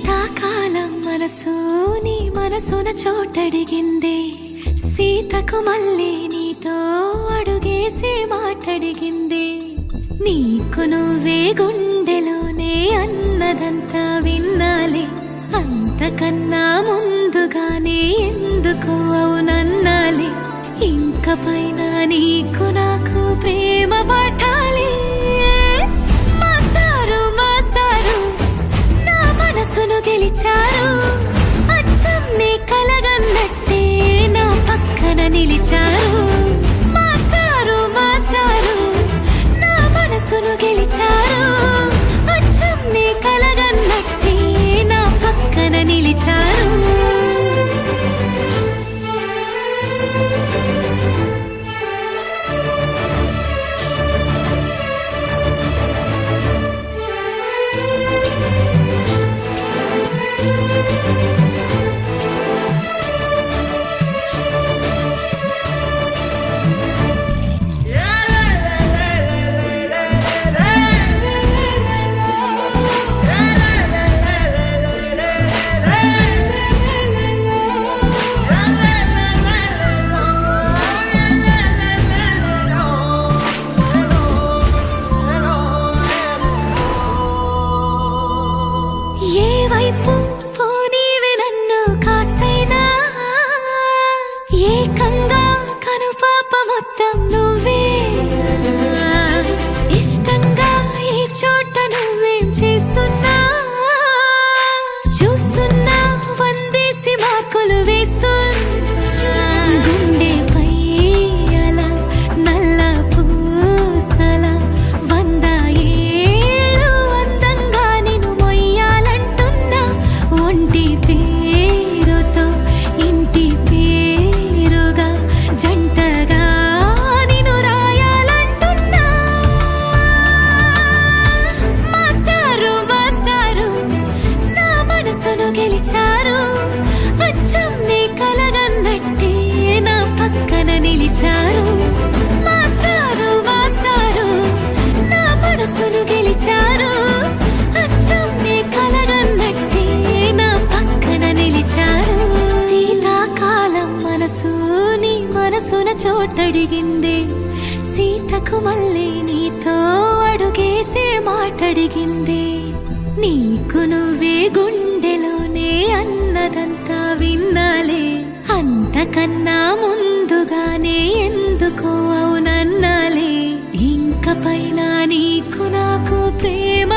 శీతాకాలం మనసు నీ మనసున చోటడిగిందే, సీతకు మళ్ళీ నీతో అడుగేసి మాటడిగిందే. నీకు నువ్వే గుండెలోనే అన్నదంతా విన్నాలే, అంతకన్నా ముందుగానే ఎందుకు అవునన్నాలే. ఇంక పైన నీకు నాకు ప్రేమ పాఠాలే. మాస్టారు మాస్టారు నా మనసును గెలిచారు, అచ్చం నీ కలగన్నట్టే నా పక్కన నిలిచారు. మాస్టారు మాస్టారు నా మనసును గెలిచారు, అచ్చం నీ కలగన్నట్టే నా పక్కన నిలిచారు. ఏ వైపు పోనీవి నన్ను కాస్తైనా, ఏకంగా కనుపాప మొత్తం నువ్వే. ఇష్టంగా ఈ చోట నువ్వేం చేస్తున్నా, చూస్తున్నా వందేసి మార్కులు వేస్తున్నా. గుండెపై అలా నల్ల పూసల 100 ఏళ్ళు అందంగా నిన్ను మొయ్యాలంటున్నా. ఒంటి పేరుతో ఇంటి పేరుగా జంటగా నిన్ను రాయాలంటున్నా. మాస్టారు మాస్టారు నా మనసును గెలిచారు, అచ్చం నీ కలగన్నట్టే నా పక్కన నిలిచారు. మాస్టారు మాస్టారు నా మనసును గెలిచారు, అచ్చం నీ కలగన్నట్టే నా పక్కన నిలిచారు. శీతాకాలం మనసు నీ మనసున చోటడిగిందే, సీతకు మళ్ళీ నీతో అడుగేసే మాటడిగిందే. నీకు నువ్వే గుండెలోనే అన్నదంతా విన్నాలే, అంతకన్నా ముందుగానే ఎందుకు అవునన్నాలే. ఇంక పైన నీకు నాకు ప్రేమ